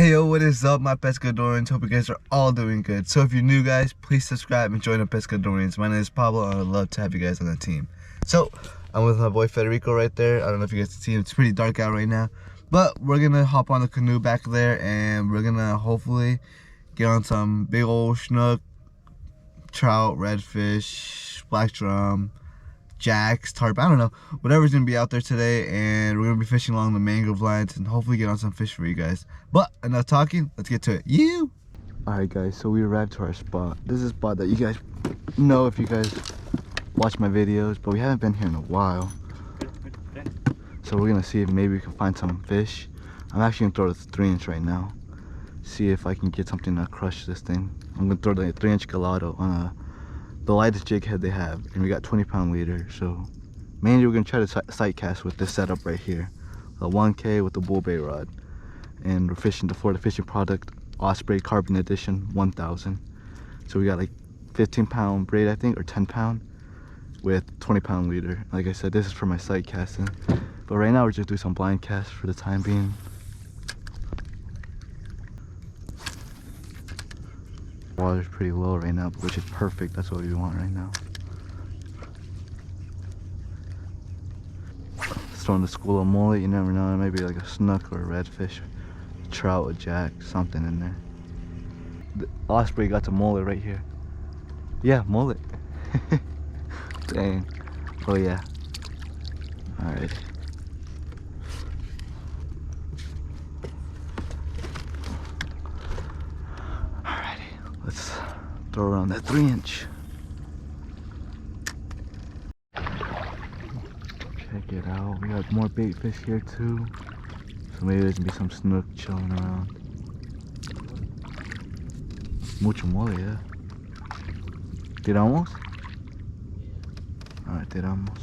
Hey yo, what is up my pescadorians? Hope you guys are all doing good. So if you're new guys, please subscribe and join the pescadorians. My name is Pablo and I would love to have you guys on the team. So I'm with my boy Federico right there. I don't know if you guys can see him, it's pretty dark out right now. But we're gonna hop on the canoe back there and we're gonna hopefully get on some big old snook, trout, redfish, black drum, jacks, tarp, I don't know, whatever's gonna be out there today, and we're gonna be fishing along the mangrove lines and hopefully get on some fish for you guys. But enough talking, let's get to it. Alright guys, so we arrived to our spot. This is a spot that you guys know if you guys watch my videos, but we haven't been here in a while. So we're gonna see if maybe we can find some fish. I'm actually gonna throw the 3-inch right now, see if I can get something to crush this thing. I'm gonna throw the 3-inch Jigalode on the lightest jig head they have, and we got 20-pound leader. So mainly we're gonna try to sight cast with this setup right here, the 1K with the bull bait rod, and we're fishing the Florida Fishing Product Osprey Carbon Edition 1000. So we got like 15-pound braid, I think, or 10-pound with 20-pound leader. Like I said, this is for my sight casting, but right now we're just doing some blind casts for the time being. Water's pretty low right now, which is perfect. That's what we want right now. Throwing the school of mullet, you never know, maybe like a snook or a redfish, trout, a jack, something in there. The osprey got the mullet right here. Yeah, mullet. Dang. Oh yeah. Alright. Let's throw around that 3-inch. Check it out. We got more bait fish here too. So maybe there's gonna be some snook chilling around. Mucho mole, yeah. ¿Tiramos? Alright, tiramos.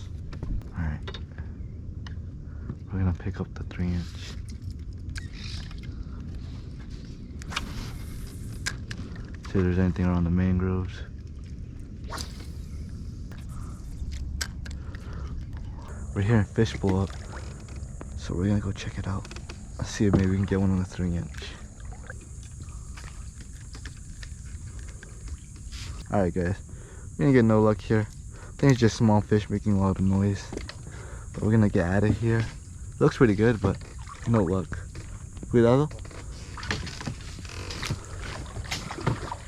Alright. We're gonna pick up the 3-inch. See if there's anything around the mangroves. We're hearing fish blow up, so we're gonna go check it out. Let's see if maybe we can get one on the 3-inch. Alright guys, we're gonna get no luck here. I think it's just small fish making a lot of noise, but we're gonna get out of here. Looks pretty good, but no luck. Cuidado.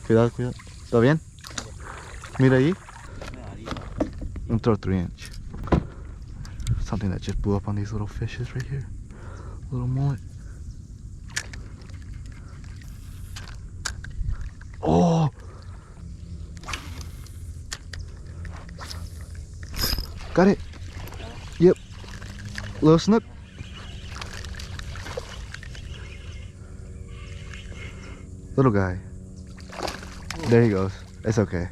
Cuidado, cuidado. ¿Todo bien? Mira allí. I'm gonna throw 3-inch. Something that just blew up on these little fishes right here. Little mullet. Oh! Got it. Yep. Little snook. Little guy. There he goes. It's okay.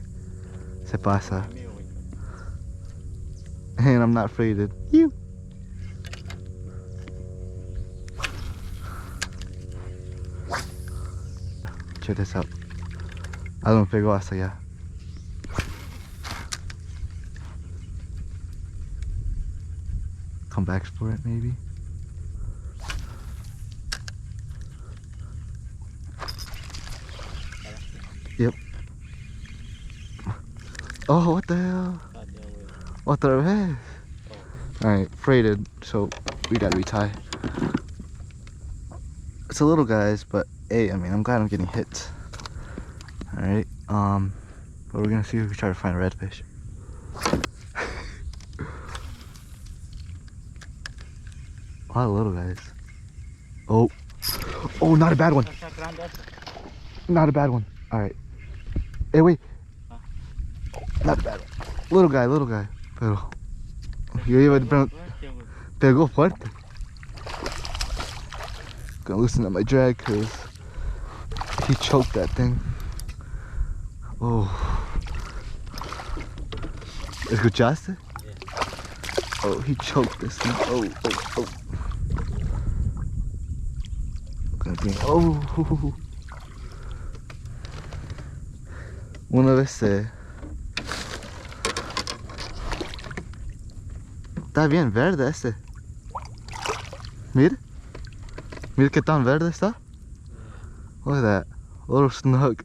Se pasa. And I'm not faded. You. Check this out. I don't pegó hasta allá. Come back for it maybe. Yep. Oh, what the hell? Otra vez. Alright, freighted, so we gotta retie. It's a little guys, but hey, I mean, I'm glad I'm getting hit. Alright, but we're gonna see if we try to find a redfish. A lot of little guys. Oh, oh, not a bad one. Not a bad one. Alright. Hey, wait. Not a bad one. Little guy, pero yo iba a pegó fuerte. Gonna loosen up my drag because he choked that thing. Oh. ¿Escuchaste? Oh, he choked this thing. Oh. Oh. Una vez está bien verde este. Mira qué tan verde está. Look at that. A little Snook.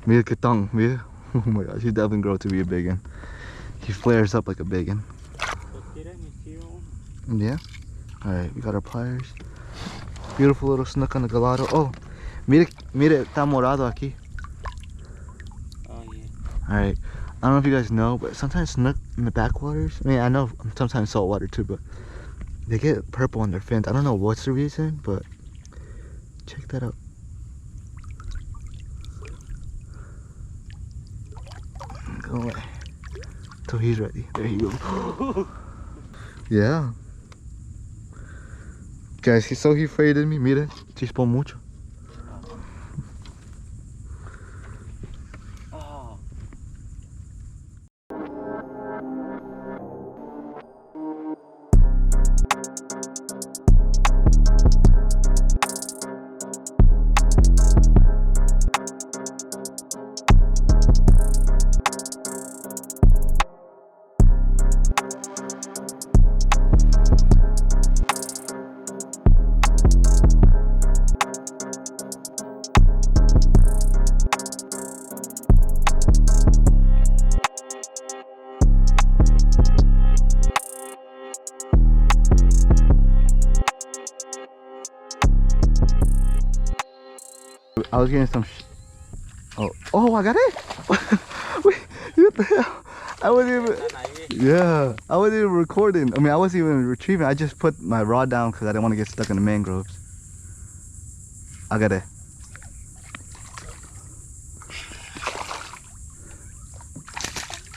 Mira que tongue. Mira. Oh my gosh, he's definitely grow to be a big one. He flares up like a big one. Yeah. Alright, we got our pliers. Beautiful little Snook on the Jigalode. Oh, mira, mira, está morado aquí. Oh yeah. Alright, I don't know if you guys know, but sometimes Snook in the backwaters, I mean, I know sometimes saltwater too, but they get purple on their fins. I don't know what's the reason, but check that out. Go away. Till he's ready. There you go. Yeah. Guys, he's so afraid of me. Mira, chispó mucho. I was getting some oh, I got it. Wait, what the hell? I wasn't even, yeah, I wasn't even recording. I mean, I wasn't even retrieving. I just put my rod down because I didn't want to get stuck in the mangroves. I got it.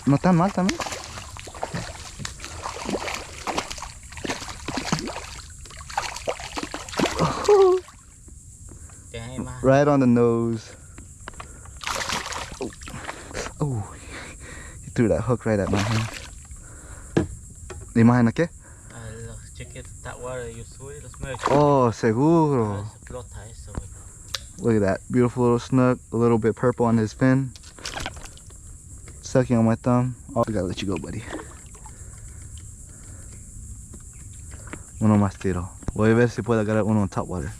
No tan mal también. Right on the nose. Oh, oh, he threw that hook right at my hand. ¿La imagen a qué? Los chiquitos water you sweet, los medio. Oh, seguro. Explota eso, güey. Look at that beautiful little Snook, a little bit purple on his fin. Sucking on my thumb. Oh, I gotta let you go, buddy. Uno más tiro. Voy a ver si puedo agarrar uno on top water.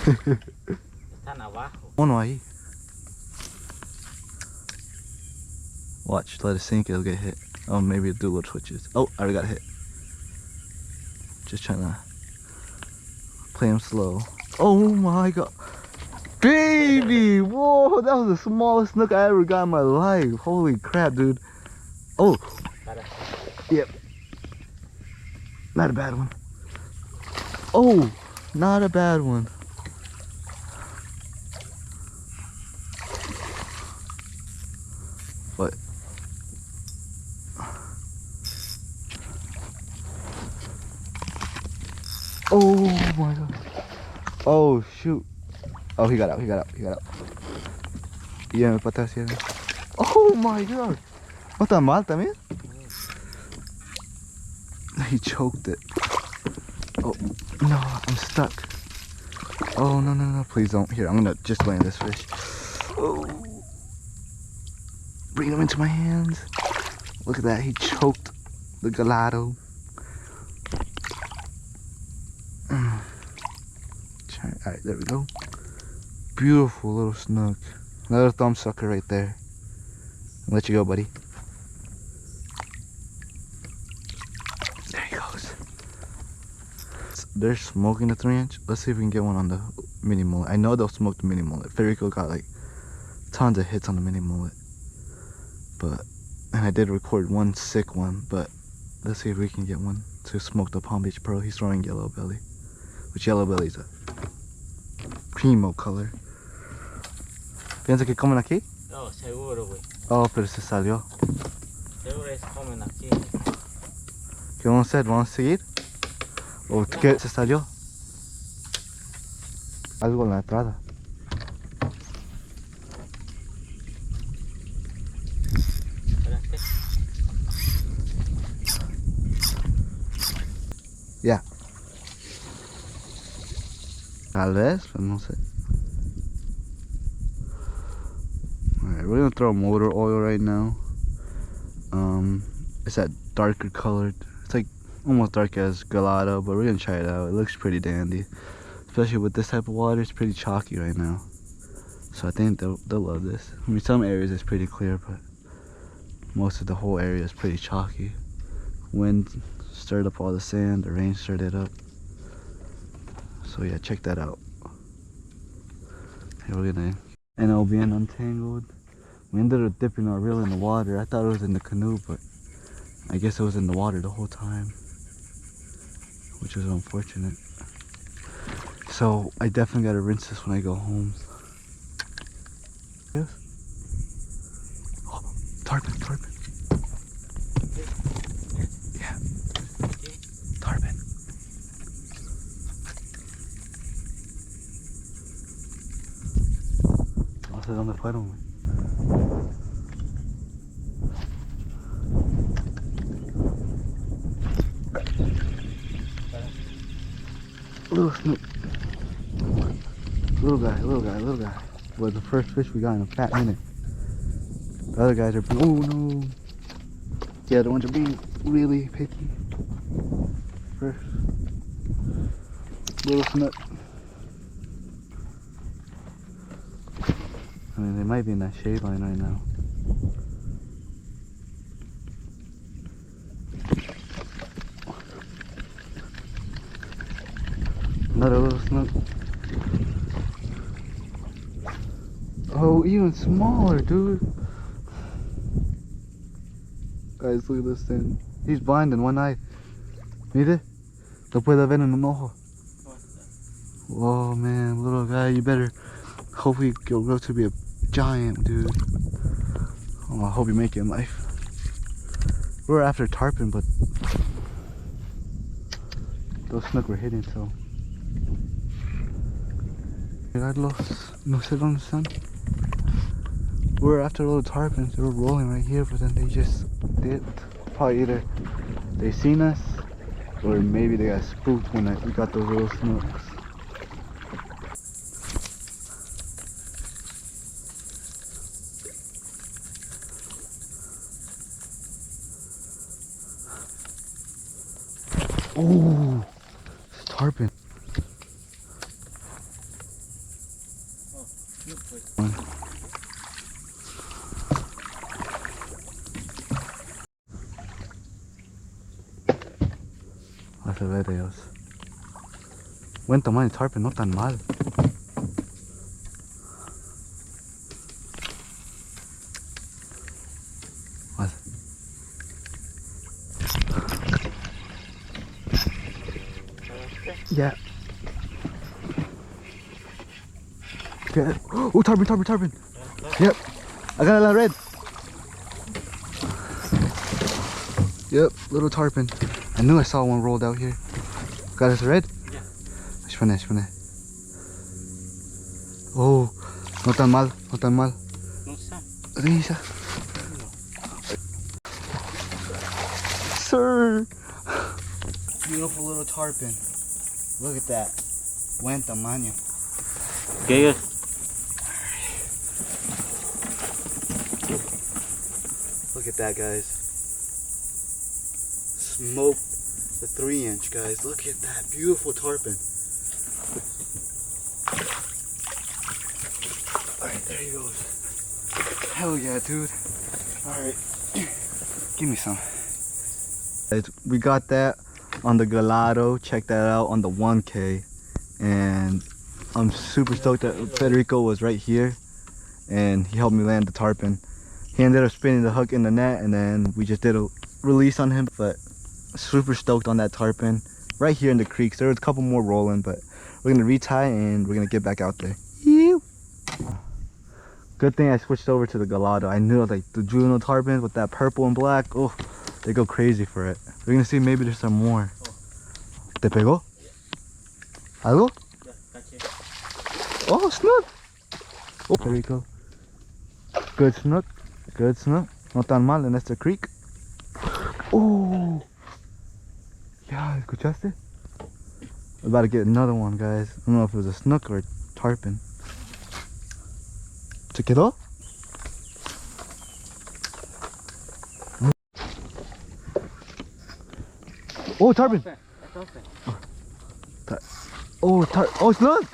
Están abajo. Uno ahí. Watch, let it sink, it'll get hit. Oh, maybe it'll do little twitches. Oh, I already got hit. Just trying to play him slow. Oh my god. Baby! Whoa, that was the smallest Snook I ever got in my life. Holy crap, dude. Oh. Yep. Not a bad one. Oh, not a bad one. What? Oh my god. Oh shoot. Oh, he got out, he got out, he got out. Yeah, me patas here. Oh my god. No está mal también. He choked it. Oh no, I'm stuck. Oh no, no, no, please don't. Here, I'm gonna just land this fish. Oh. Bring him into my hands. Look at that, he choked the Jigalode. Alright, there we go. Beautiful little Snook. Another thumb sucker right there. I'll let you go, buddy. There he goes. They're smoking the 3-inch. Let's see if we can get one on the mini mullet. I know they'll smoke the mini mullet. Federico got like tons of hits on the mini mullet. And I did record one sick one, but let's see if we can get one to smoke the Palm Beach Pearl. He's throwing yellow belly, which yellow belly's a primo color. ¿Piensa que comen aquí? No, seguro, güey. Oh, pero se salió. Seguro es comen aquí. ¿Qué vamos a hacer? ¿Vamos a seguir? ¿O qué se salió? Algo en la entrada. Yeah. Tal vez, pero no sé. Alright, we're gonna throw motor oil right now. It's that darker colored. It's like, almost dark as Jigalode, but we're gonna try it out. It looks pretty dandy, especially with this type of water. It's pretty chalky right now, so I think they'll love this. I mean, some areas it's pretty clear, but most of the whole area is pretty chalky. Wind stirred up all the sand, the rain stirred it up. So yeah, check that out. Here we're gonna NLBN untangled. We ended up dipping our reel in the water. I thought it was in the canoe, but I guess it was in the water the whole time, which was unfortunate. So I definitely gotta rinse this when I go home. Yes. Oh, tarpon. Yeah. Tarpon. I'll sit on the fight on me. Little Snook. Little guy. Was the first fish we got in a fat minute. The other guys are being, oh no. Yeah, the ones are being really picky. First. Little Snook. I mean, they might be in that shade line right now. Another little Snook. Oh, even smaller, dude. Guys, look at this thing. He's blind in one eye. Mire, no puede ver en un ojo. Oh man, little guy, you better hopefully you'll grow to be a giant, dude. Oh, I hope you make it in life. We were after tarpon, but those Snook were hidden, so. No sé dónde están. We were after little tarpons. They were rolling right here, but then they just dipped. Probably either they seen us, or maybe they got spooked when we got those little Snooks. Oh, it's tarpon. Vas a ver ellos. Buen tamaño de tarpon, no tan mal. Yeah. Good. Oh, tarpon. Yep. I got a little red. Yep, little tarpon. I knew I saw one rolled out here. Got us red? Yeah. Espane. Oh, no tan mal. No está. Risa. Sir. Beautiful little tarpon. Look at that. Buen tamaño. ¿Qué es? Look at that, guys. Smoked the 3-inch, guys. Look at that beautiful tarpon. Alright, there he goes. Hell yeah, dude. Alright. Give me some. Guys, we got that on the Jigalode. Check that out on the 1K. And I'm super stoked that Federico was right here and he helped me land the tarpon. He ended up spinning the hook in the net, and then we just did a release on him. But super stoked on that tarpon right here in the creeks. There was a couple more rolling, but we're gonna retie and we're gonna get back out there. Good thing I switched over to the Jigalode. I knew like the juvenile tarpons with that purple and black, oh, they go crazy for it. We're gonna see maybe there's some more. ¿Te pegó? ¿Algo? Oh, Snook! Oh, there we go. Good Snook. No tan mal en este creek. Oh! Yeah, ¿escuchaste? We're about to get another one, guys. I don't know if it was a Snook or a tarpon. ¿Se quedó? Oh, tarpon. Oh, Snook.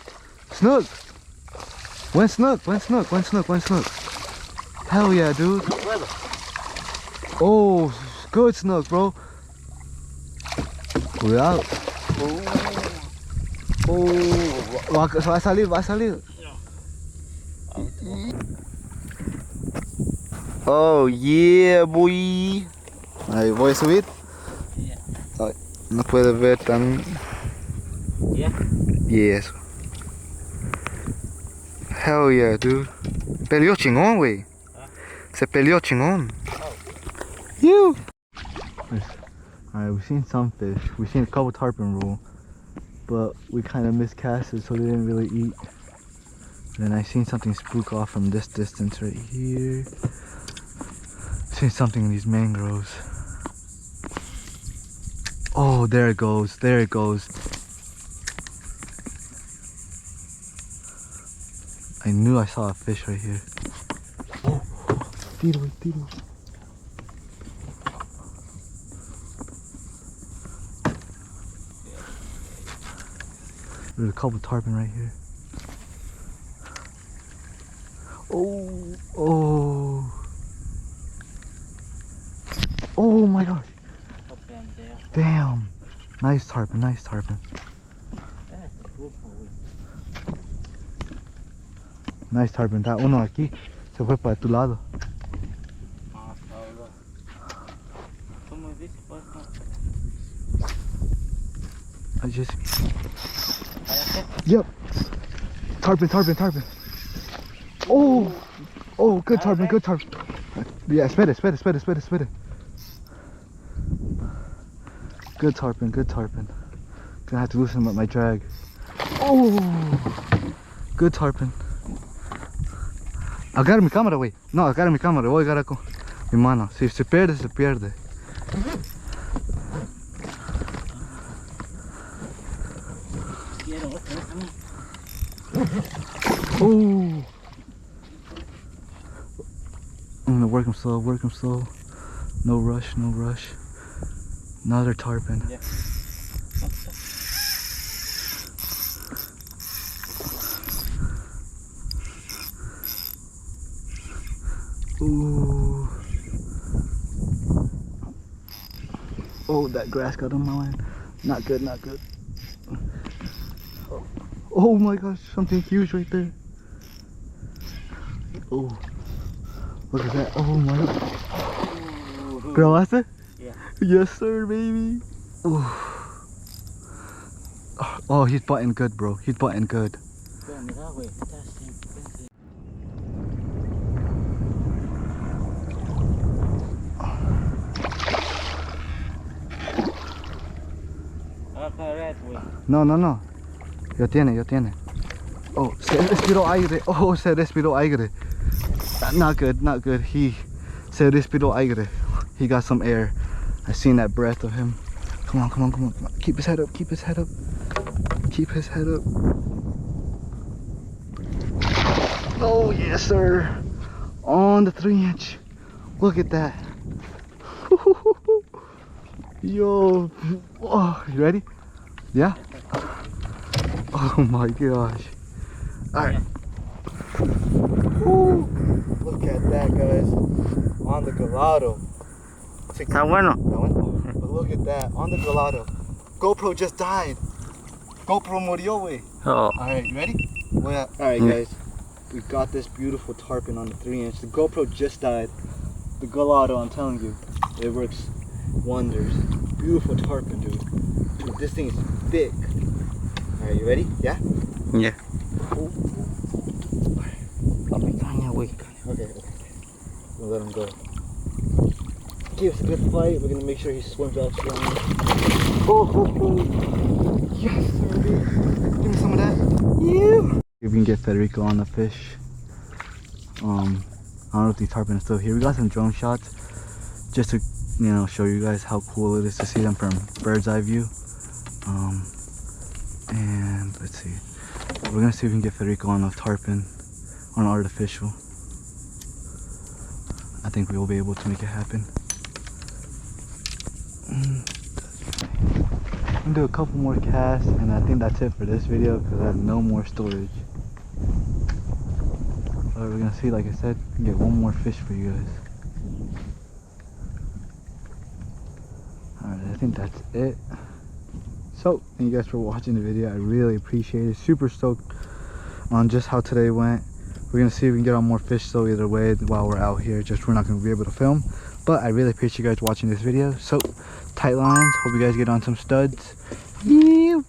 Snook. When Snook. Hell yeah, dude. Oh, good Snook, bro. Cuidado. Oh, va a salir. Oh yeah, boy. Ahí voy a subir. Ay, no puedes ver tan. Yes. Hell yeah, dude. Peleó chingón, güey. Se peleó chingón. You. Alright, we've seen some fish. We've seen a couple tarpon roll, but we kind of miscasted, so they didn't really eat. And then I seen something spook off from this distance right here. Seen something in these mangroves. Oh, there it goes. I knew I saw a fish right here. Oh, tiro. There's a couple tarpon right here. Oh my gosh. Damn. Nice tarpon. Nice tarpon. Está uno aquí. Se fue para tu lado. I just... Yep. Tarpon. Oh, good tarpon. Yeah, espere. Good tarpon. Gonna have to loosen up my drag. Oh, good tarpon. Agarra mi cámara, güey. No, agarra mi cámara. Voy a agarrar con mi mano. Si se pierde, se pierde. Oh. I'm gonna work him slow. No rush. Another tarpon. Yeah. Ooh. Oh, that grass got on my line. Not good. Oh my gosh, something huge right there. Oh, look at that. Oh my god. ¿Grabaste? Yeah. Yes sir, baby. Oh, he's butting good, bro. No. Ya tiene. Oh, se respiró aire. Not good. He se respiró aire. He got some air. I seen that breath of him. Come on. Keep his head up. Oh, yes, sir. On the 3-inch. Look at that. Yo. Oh, you ready? Yeah? Oh my gosh. Alright. Look at that, guys. On the Jigalode. Está bueno. But look at that. On the Jigalode. GoPro just died. GoPro murió, wey. Oh. Alright, you ready? Well, alright, guys. We got this beautiful tarpon on the 3-inch. The GoPro just died. The Jigalode, I'm telling you, it works wonders. Beautiful tarpon, dude. Dude, this thing is thick. Alright, you ready? Yeah? Yeah. Okay. We'll let him go. Give us a good fight. We're gonna make sure he swims out strong. Yes, sir, dude. Give me some of that. Yeah. If we can get Federico on the fish. I don't know if these tarpon are still here. We got some drone shots just to, show you guys how cool it is to see them from bird's eye view. And let's see. We're gonna see if we can get Federico on a tarpon, on artificial. I think we will be able to make it happen. I'm gonna do a couple more casts, and I think that's it for this video because I have no more storage. But we're gonna see, like I said, get one more fish for you guys. Alright, I think that's it. So, thank you guys for watching the video. I really appreciate it. Super stoked on just how today went. We're gonna see if we can get on more fish though either way while we're out here. Just we're not gonna be able to film. But I really appreciate you guys watching this video. So, tight lines. Hope you guys get on some studs. Yeah.